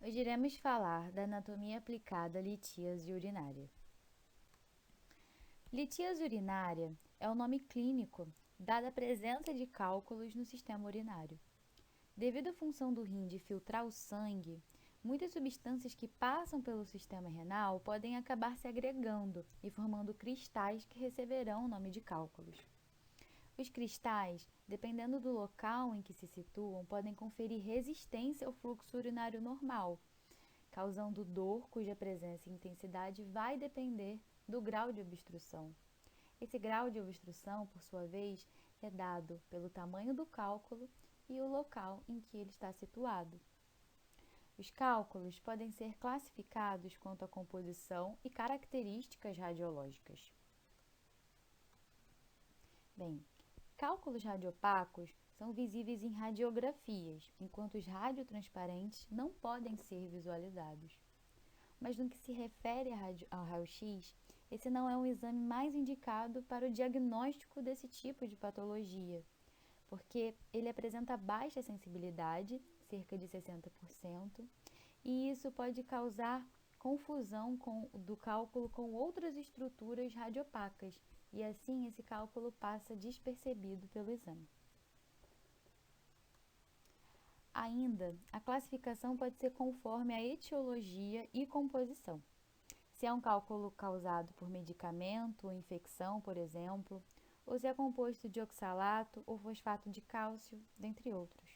Hoje iremos falar da anatomia aplicada à litíase urinária. Litíase urinária é o nome clínico dado à presença de cálculos no sistema urinário. Devido à função do rim de filtrar o sangue, muitas substâncias que passam pelo sistema renal podem acabar se agregando e formando cristais que receberão o nome de cálculos. Os cristais, dependendo do local em que se situam, podem conferir resistência ao fluxo urinário normal, causando dor cuja presença e intensidade vai depender do grau de obstrução. Esse grau de obstrução, por sua vez, é dado pelo tamanho do cálculo e o local em que ele está situado. Os cálculos podem ser classificados quanto à composição e características radiológicas. Bem, cálculos radiopacos são visíveis em radiografias, enquanto os radiotransparentes não podem ser visualizados. Mas no que se refere ao raio-x, esse não é um exame mais indicado para o diagnóstico desse tipo de patologia, porque ele apresenta baixa sensibilidade, cerca de 60%, e isso pode causar confusão do cálculo com outras estruturas radiopacas, e assim esse cálculo passa despercebido pelo exame. Ainda, a classificação pode ser conforme a etiologia e composição. Se é um cálculo causado por medicamento ou infecção, por exemplo, ou se é composto de oxalato ou fosfato de cálcio, dentre outros.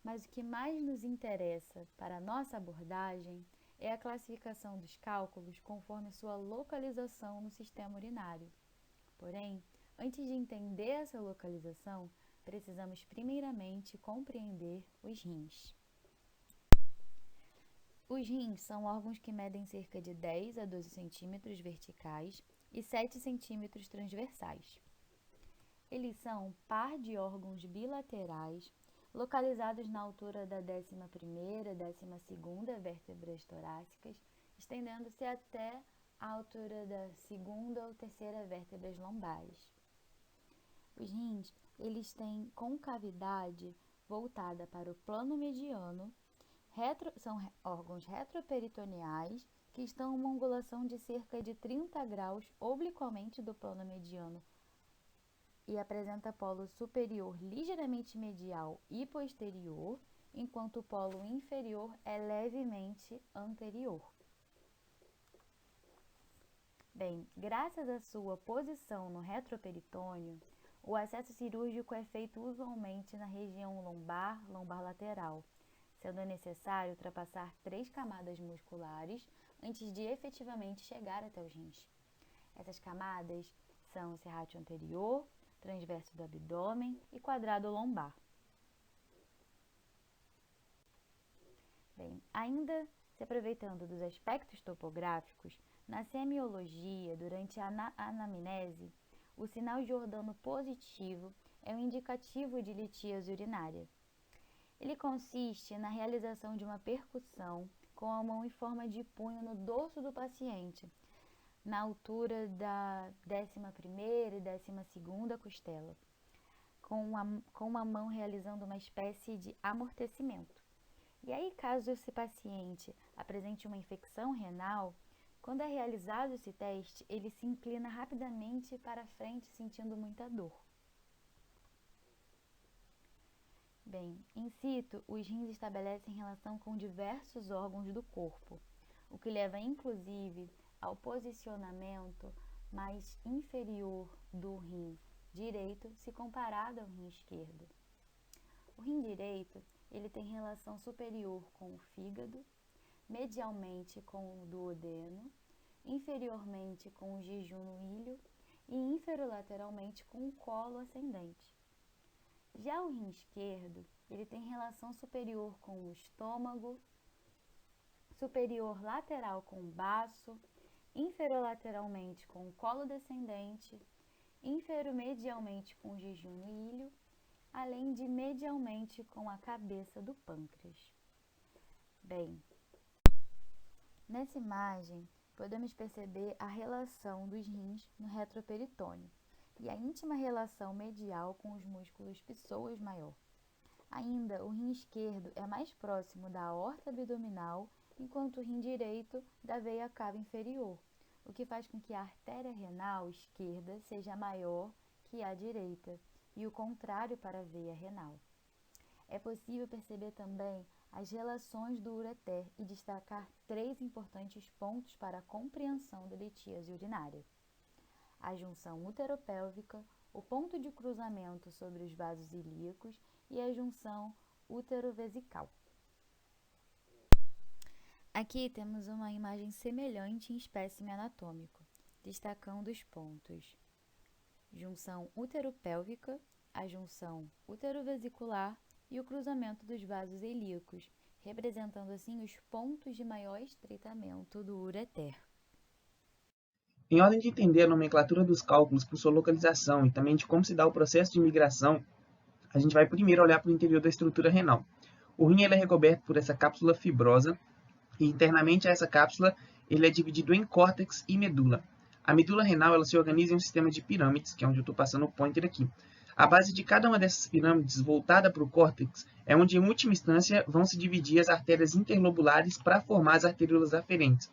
Mas o que mais nos interessa para a nossa abordagem é a classificação dos cálculos conforme sua localização no sistema urinário. Porém, antes de entender essa localização, precisamos primeiramente compreender os rins. Os rins são órgãos que medem cerca de 10 a 12 centímetros verticais e 7 centímetros transversais. Eles são um par de órgãos bilaterais localizados na altura da 11ª e 12ª vértebras torácicas, estendendo-se até a altura da 2ª ou 3ª vértebras lombares. Os rins, eles têm concavidade voltada para o plano mediano, são órgãos retroperitoneais que estão em uma angulação de cerca de 30 graus obliquamente do plano mediano e apresenta polo superior ligeiramente medial e posterior, enquanto o polo inferior é levemente anterior. Bem, graças à sua posição no retroperitônio, o acesso cirúrgico é feito usualmente na região lombar lateral, sendo necessário ultrapassar 3 camadas musculares antes de efetivamente chegar até os rins. Essas camadas são o serrátil anterior, transverso do abdômen e quadrado lombar. Bem, ainda se aproveitando dos aspectos topográficos, na semiologia, durante a anamnese, o sinal Giordano positivo é um indicativo de litíase urinária. Ele consiste na realização de uma percussão com a mão em forma de punho no dorso do paciente, na altura da 11ª e 12ª costela, com uma mão realizando uma espécie de amortecimento. E aí, caso esse paciente apresente uma infecção renal, quando é realizado esse teste, ele se inclina rapidamente para frente, sentindo muita dor. Bem, in situ, os rins estabelecem relação com diversos órgãos do corpo, o que leva inclusive ao posicionamento mais inferior do rim direito se comparado ao rim esquerdo. O rim direito, ele tem relação superior com o fígado, medialmente com o duodeno, inferiormente com o jejum no ilho e inferolateralmente com o colo ascendente. Já o rim esquerdo, ele tem relação superior com o estômago, superior lateral com o baço, inferolateralmente com o colo descendente, inferomedialmente com o jejum no ilho, além de medialmente com a cabeça do pâncreas. Bem, nessa imagem, podemos perceber a relação dos rins no retroperitônio e a íntima relação medial com os músculos psoas maior. Ainda, o rim esquerdo é mais próximo da aorta abdominal, enquanto o rim direito da veia cava inferior, o que faz com que a artéria renal esquerda seja maior que a direita, e o contrário para a veia renal. É possível perceber também as relações do ureter e destacar 3 importantes pontos para a compreensão da litíase urinária: a junção uteropélvica, o ponto de cruzamento sobre os vasos ilíacos e a junção uterovesical. Aqui temos uma imagem semelhante em espécime anatômico, destacando os pontos: junção uteropélvica, a junção uterovesicular e o cruzamento dos vasos ilíacos, representando assim os pontos de maior estreitamento do ureter. Em ordem de entender a nomenclatura dos cálculos por sua localização e também de como se dá o processo de migração, a gente vai primeiro olhar para o interior da estrutura renal. O rim ele é recoberto por essa cápsula fibrosa e internamente a essa cápsula ele é dividido em córtex e medula. A medula renal ela se organiza em um sistema de pirâmides, que é onde eu estou passando o pointer aqui. A base de cada uma dessas pirâmides voltada para o córtex é onde, em última instância, vão se dividir as artérias interlobulares para formar as arteriolas aferentes.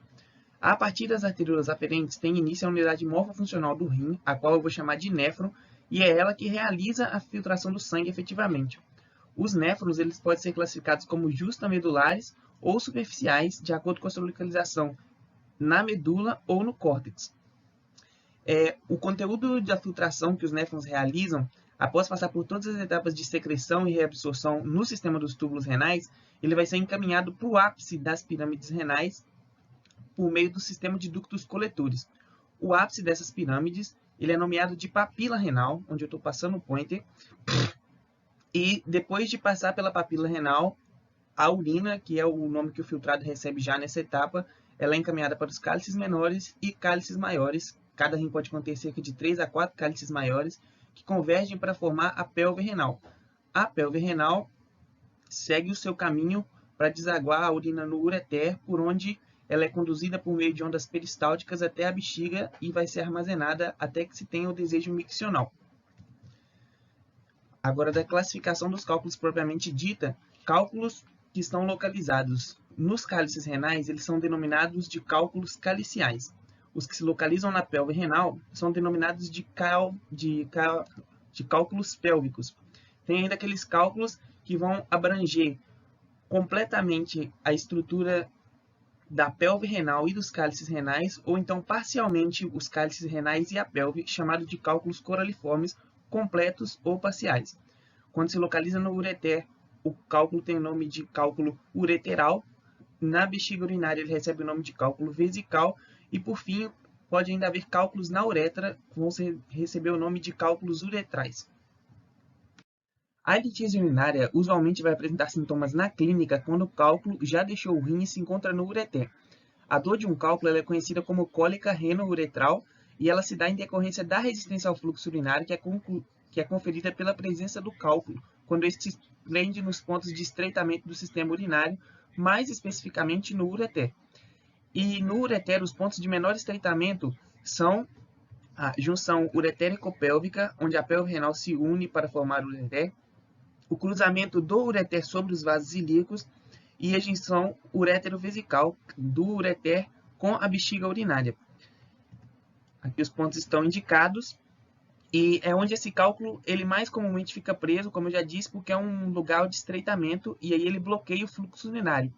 A partir das arteriolas aferentes tem início a unidade morfofuncional do rim, a qual eu vou chamar de néfron, e é ela que realiza a filtração do sangue efetivamente. Os néfrons eles podem ser classificados como justamedulares ou superficiais, de acordo com a sua localização na medula ou no córtex. O conteúdo da filtração que os néfrons realizam, após passar por todas as etapas de secreção e reabsorção no sistema dos túbulos renais, ele vai ser encaminhado para o ápice das pirâmides renais por meio do sistema de ductos coletores. O ápice dessas pirâmides ele é nomeado de papila renal, onde eu estou passando o pointer, e depois de passar pela papila renal, a urina, que é o nome que o filtrado recebe já nessa etapa, ela é encaminhada para os cálices menores e cálices maiores. Cada rim pode conter cerca de 3 a 4 cálices maiores, que convergem para formar a pelve renal. A pelve renal segue o seu caminho para desaguar a urina no ureter, por onde ela é conduzida por meio de ondas peristálticas até a bexiga e vai ser armazenada até que se tenha o desejo miccional. Agora, da classificação dos cálculos propriamente dita, cálculos que estão localizados nos cálices renais, eles são denominados de cálculos caliciais. Os que se localizam na pelve renal são denominados de cálculos pélvicos. Tem ainda aqueles cálculos que vão abranger completamente a estrutura da pelve renal e dos cálices renais, ou então parcialmente os cálices renais e a pelve, chamado de cálculos coraliformes completos ou parciais. Quando se localiza no ureter, o cálculo tem o nome de cálculo ureteral. Na bexiga urinária ele recebe o nome de cálculo vesical e, por fim, pode ainda haver cálculos na uretra, que vão receber o nome de cálculos uretrais. A litíase urinária usualmente vai apresentar sintomas na clínica quando o cálculo já deixou o rim e se encontra no ureter. A dor de um cálculo ela é conhecida como cólica reno-uretral e ela se dá em decorrência da resistência ao fluxo urinário que é conferida pela presença do cálculo, quando este se prende nos pontos de estreitamento do sistema urinário, mais especificamente no ureter. E no ureter, os pontos de menor estreitamento são a junção uretéricopélvica, onde a pelve renal se une para formar o ureter, o cruzamento do ureter sobre os vasos ilíacos e a junção ureterovesical do ureter com a bexiga urinária. Aqui os pontos estão indicados e é onde esse cálculo ele mais comumente fica preso, como eu já disse, porque é um lugar de estreitamento e aí ele bloqueia o fluxo urinário.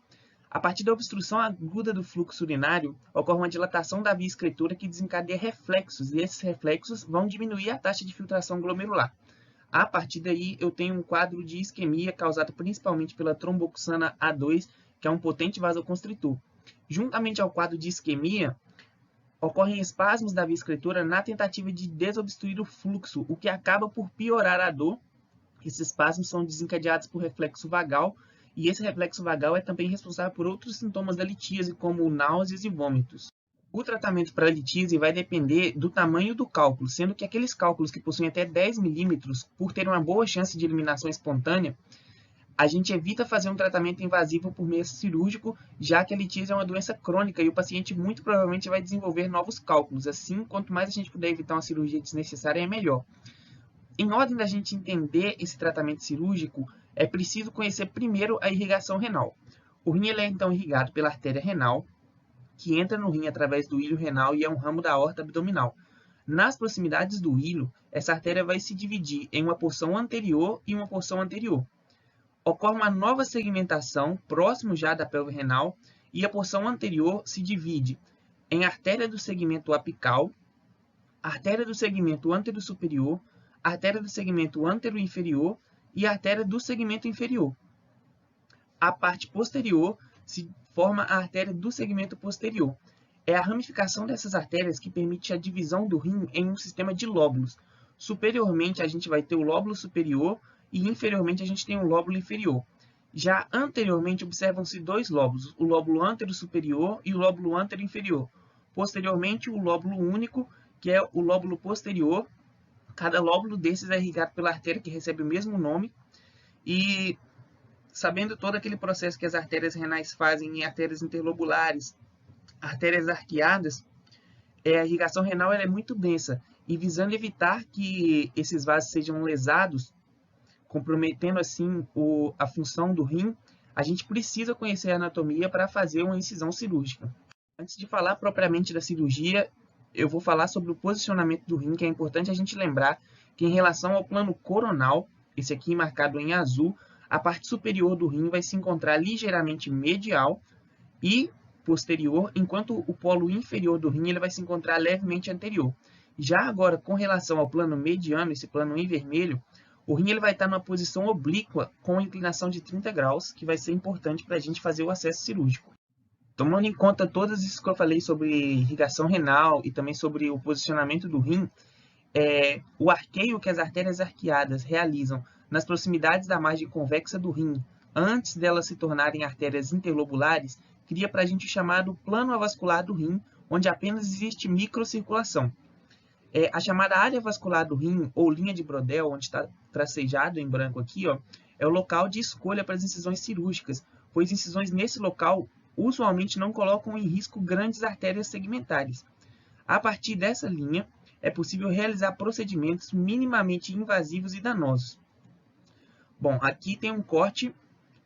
A partir da obstrução aguda do fluxo urinário, ocorre uma dilatação da via excretora que desencadeia reflexos, e esses reflexos vão diminuir a taxa de filtração glomerular. A partir daí, eu tenho um quadro de isquemia causado principalmente pela tromboxana A2, que é um potente vasoconstritor. Juntamente ao quadro de isquemia, ocorrem espasmos da via excretora na tentativa de desobstruir o fluxo, o que acaba por piorar a dor. Esses espasmos são desencadeados por reflexo vagal, e esse reflexo vagal é também responsável por outros sintomas da litíase, como náuseas e vômitos. O tratamento para a litíase vai depender do tamanho do cálculo, sendo que aqueles cálculos que possuem até 10 milímetros, por ter uma boa chance de eliminação espontânea, a gente evita fazer um tratamento invasivo por meio cirúrgico, já que a litíase é uma doença crônica e o paciente muito provavelmente vai desenvolver novos cálculos. Assim, quanto mais a gente puder evitar uma cirurgia desnecessária, é melhor. Em ordem da gente entender esse tratamento cirúrgico, é preciso conhecer primeiro a irrigação renal. O rim ele é então irrigado pela artéria renal, que entra no rim através do ilho renal e é um ramo da aorta abdominal. Nas proximidades do ilho, essa artéria vai se dividir em uma porção anterior e uma porção anterior. Ocorre uma nova segmentação próximo já da pelve renal e a porção anterior se divide em artéria do segmento apical, artéria do segmento antero-superior, artéria do segmento antero-inferior e artéria do segmento inferior. A parte posterior se forma a artéria do segmento posterior. É a ramificação dessas artérias que permite a divisão do rim em um sistema de lóbulos. Superiormente, a gente vai ter o lóbulo superior e inferiormente a gente tem o lóbulo inferior. Já anteriormente, observam-se dois lóbulos, o lóbulo antero-superior e o lóbulo antero-inferior. Posteriormente, o lóbulo único, que é o lóbulo posterior. Cada lóbulo desses é irrigado pela artéria que recebe o mesmo nome. E sabendo todo aquele processo que as artérias renais fazem em artérias interlobulares, artérias arqueadas, a irrigação renal ela é muito densa. E visando evitar que esses vasos sejam lesados, comprometendo assim a função do rim, a gente precisa conhecer a anatomia para fazer uma incisão cirúrgica. Antes de falar propriamente da cirurgia, eu vou falar sobre o posicionamento do rim, que é importante a gente lembrar que em relação ao plano coronal, esse aqui marcado em azul, a parte superior do rim vai se encontrar ligeiramente medial e posterior, enquanto o polo inferior do rim ele vai se encontrar levemente anterior. Já agora, com relação ao plano mediano, esse plano em vermelho, o rim ele vai estar numa posição oblíqua com inclinação de 30 graus, que vai ser importante para a gente fazer o acesso cirúrgico. Tomando em conta todas isso que eu falei sobre irrigação renal e também sobre o posicionamento do rim, o arqueio que as artérias arqueadas realizam nas proximidades da margem convexa do rim, antes delas se tornarem artérias interlobulares, cria para a gente o chamado plano avascular do rim, onde apenas existe microcirculação. A chamada área vascular do rim, ou linha de Brodel, onde está tracejado em branco aqui, ó, é o local de escolha para as incisões cirúrgicas, pois incisões nesse local usualmente não colocam em risco grandes artérias segmentares. A partir dessa linha, é possível realizar procedimentos minimamente invasivos e danosos. Bom, aqui tem um corte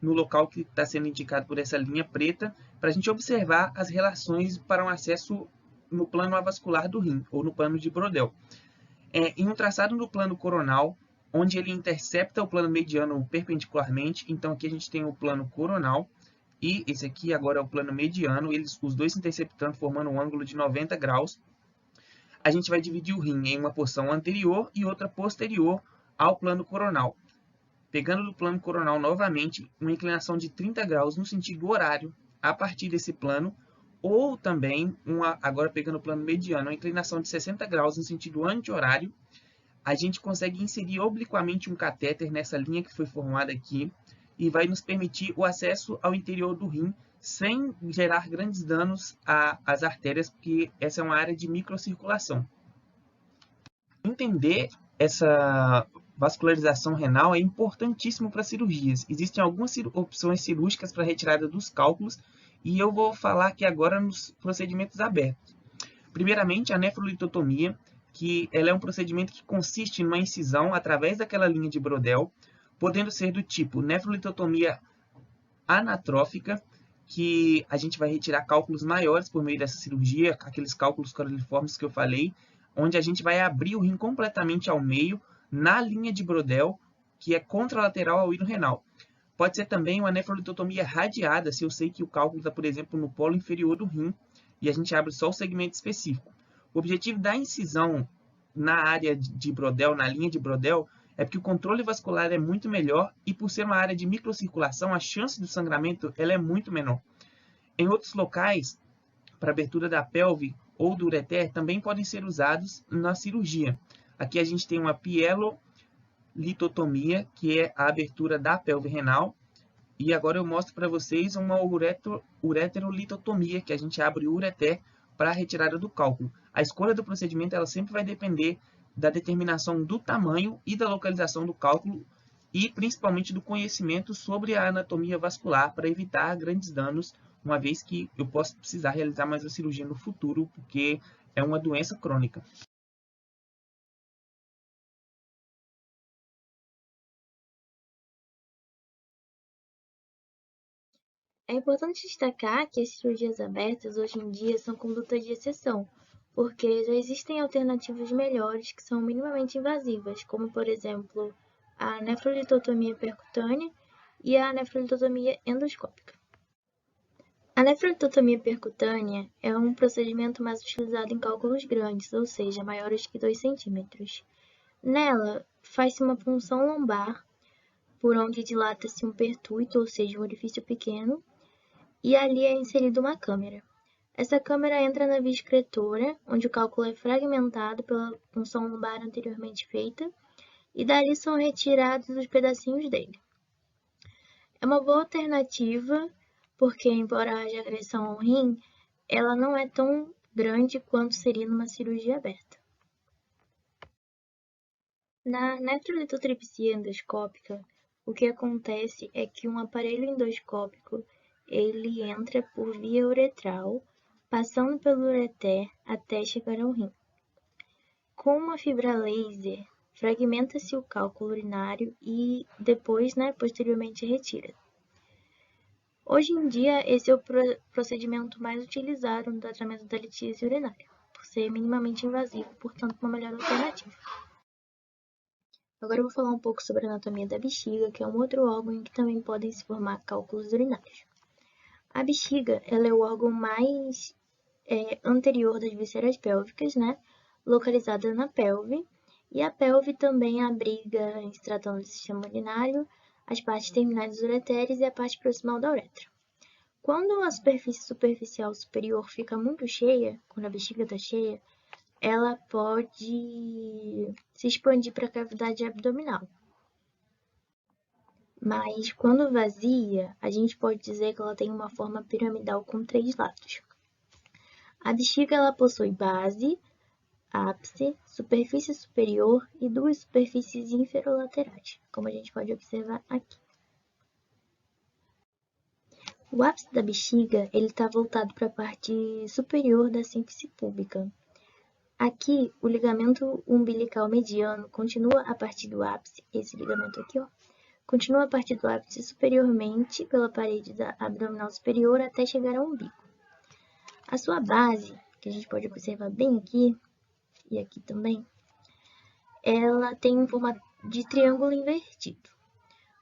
no local que está sendo indicado por essa linha preta, para a gente observar as relações para um acesso no plano avascular do rim, ou no plano de Brodel. Em um traçado no plano coronal, onde ele intercepta o plano mediano perpendicularmente, então aqui a gente tem o plano coronal, e esse aqui agora é o plano mediano, os dois se interceptando, formando um ângulo de 90 graus. A gente vai dividir o rim em uma porção anterior e outra posterior ao plano coronal. Pegando do plano coronal novamente, uma inclinação de 30 graus no sentido horário a partir desse plano, ou também, agora pegando o plano mediano, uma inclinação de 60 graus no sentido anti-horário, a gente consegue inserir obliquamente um catéter nessa linha que foi formada aqui e vai nos permitir o acesso ao interior do rim sem gerar grandes danos às artérias, porque essa é uma área de microcirculação. Entender essa vascularização renal é importantíssimo para cirurgias. Existem algumas opções cirúrgicas para retirada dos cálculos e eu vou falar aqui agora nos procedimentos abertos. Primeiramente, a nefrolitotomia, que ela é um procedimento que consiste numa incisão através daquela linha de Brodel, podendo ser do tipo nefrolitotomia anatrófica, que a gente vai retirar cálculos maiores por meio dessa cirurgia, aqueles cálculos coraliformes que eu falei, onde a gente vai abrir o rim completamente ao meio, na linha de Brodel, que é contralateral ao hino renal. Pode ser também uma nefrolitotomia radiada, se eu sei que o cálculo está, por exemplo, no polo inferior do rim, e a gente abre só o segmento específico. O objetivo da incisão na área de Brodel, na linha de Brodel, é porque o controle vascular é muito melhor e por ser uma área de microcirculação, a chance do sangramento ela é muito menor. Em outros locais, para abertura da pelve ou do ureter, também podem ser usados na cirurgia. Aqui a gente tem uma pielolitotomia, que é a abertura da pelve renal. E agora eu mostro para vocês uma ureterolitotomia, que a gente abre o ureter para a retirada do cálculo. A escolha do procedimento ela sempre vai depender da determinação do tamanho e da localização do cálculo e principalmente do conhecimento sobre a anatomia vascular para evitar grandes danos, uma vez que eu posso precisar realizar mais a cirurgia no futuro, porque é uma doença crônica. É importante destacar que as cirurgias abertas hoje em dia são condutas de exceção, porque já existem alternativas melhores que são minimamente invasivas, como por exemplo a nefrolitotomia percutânea e a nefrolitotomia endoscópica. A nefrolitotomia percutânea é um procedimento mais utilizado em cálculos grandes, ou seja, maiores que 2 centímetros. Nela, faz-se uma punção lombar, por onde dilata-se um pertuito, ou seja, um orifício pequeno, e ali é inserida uma câmera. Essa câmera entra na via excretora, onde o cálculo é fragmentado pela punção lombar anteriormente feita, e dali são retirados os pedacinhos dele. É uma boa alternativa, porque embora haja agressão ao rim, ela não é tão grande quanto seria numa cirurgia aberta. Na nefrolitotripsia endoscópica, o que acontece é que um aparelho endoscópico ele entra por via uretral, passando pelo ureter até chegar ao rim. Com uma fibra laser, fragmenta-se o cálculo urinário e depois, posteriormente, retira. Hoje em dia, esse é o procedimento mais utilizado no tratamento da litíase urinária, por ser minimamente invasivo, portanto, uma melhor alternativa. Agora eu vou falar um pouco sobre a anatomia da bexiga, que é um outro órgão em que também podem se formar cálculos urinários. A bexiga, ela é o órgão mais anterior das vísceras pélvicas, localizada na pelve, e a pelve também abriga, em se tratando do sistema urinário, as partes terminais dos ureteres e a parte proximal da uretra. Quando a superfície superficial superior fica muito cheia, quando a bexiga está cheia, ela pode se expandir para a cavidade abdominal. Mas quando vazia, a gente pode dizer que ela tem uma forma piramidal com 3 lados. A bexiga ela possui base, ápice, superfície superior e 2 superfícies inferolaterais, como a gente pode observar aqui. O ápice da bexiga está voltado para a parte superior da síntese púbica. Aqui, o ligamento umbilical mediano continua a partir do ápice, esse ligamento aqui, continua a partir do ápice superiormente pela parede da abdominal superior até chegar ao umbigo. A sua base, que a gente pode observar bem aqui, e aqui também, ela tem um formato de triângulo invertido.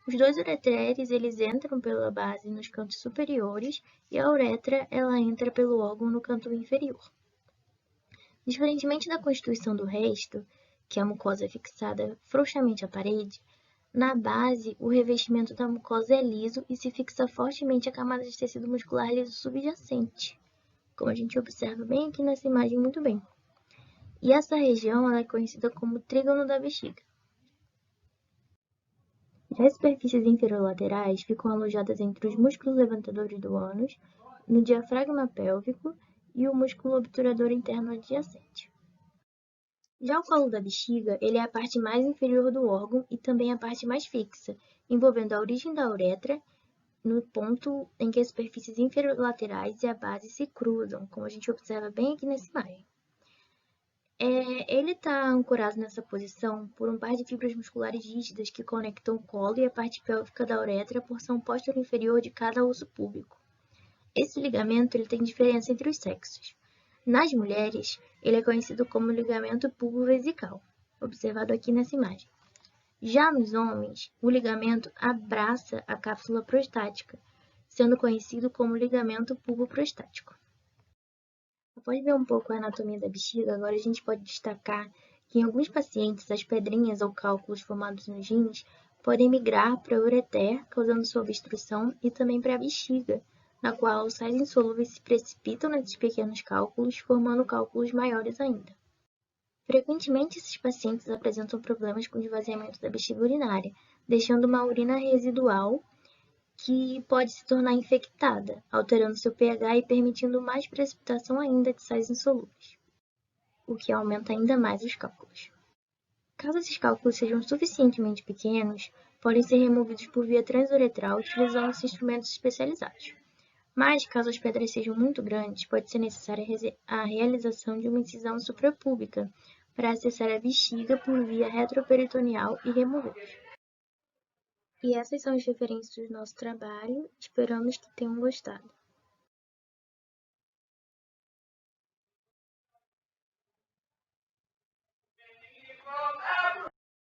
Os 2 ureteres, eles entram pela base nos cantos superiores e a uretra, ela entra pelo órgão no canto inferior. Diferentemente da constituição do resto, que a mucosa é fixada frouxamente à parede, na base o revestimento da mucosa é liso e se fixa fortemente a camada de tecido muscular liso subjacente, como a gente observa bem aqui nessa imagem muito bem. E essa região ela é conhecida como trígono da bexiga. Já as superfícies inferolaterais ficam alojadas entre os músculos levantadores do ânus, no diafragma pélvico e o músculo obturador interno adjacente. Já o colo da bexiga, ele é a parte mais inferior do órgão e também a parte mais fixa, envolvendo a origem da uretra no ponto em que as superfícies inferolaterais e a base se cruzam, como a gente observa bem aqui nessa imagem. Ele está ancorado nessa posição por um par de fibras musculares rígidas que conectam o colo e a parte pélvica da uretra, a porção posterior inferior de cada osso púbico. Esse ligamento ele tem diferença entre os sexos. Nas mulheres, ele é conhecido como ligamento pulvo-vesical, observado aqui nessa imagem. Já nos homens, o ligamento abraça a cápsula prostática, sendo conhecido como ligamento pulvo-prostático. Após ver um pouco a anatomia da bexiga, agora a gente pode destacar que em alguns pacientes as pedrinhas ou cálculos formados nos rins podem migrar para o ureter, causando sua obstrução, e também para a bexiga, na qual os sais insolúveis se precipitam nesses pequenos cálculos, formando cálculos maiores ainda. Frequentemente, esses pacientes apresentam problemas com o esvaziamento da bexiga urinária, deixando uma urina residual que pode se tornar infectada, alterando seu pH e permitindo mais precipitação ainda de sais insolúveis, o que aumenta ainda mais os cálculos. Caso esses cálculos sejam suficientemente pequenos, podem ser removidos por via transuretral utilizando instrumentos especializados. Mas, caso as pedras sejam muito grandes, pode ser necessária a realização de uma incisão suprapúbica para acessar a bexiga por via retroperitoneal e removê-los. E essas são as referências do nosso trabalho. Esperamos que tenham gostado.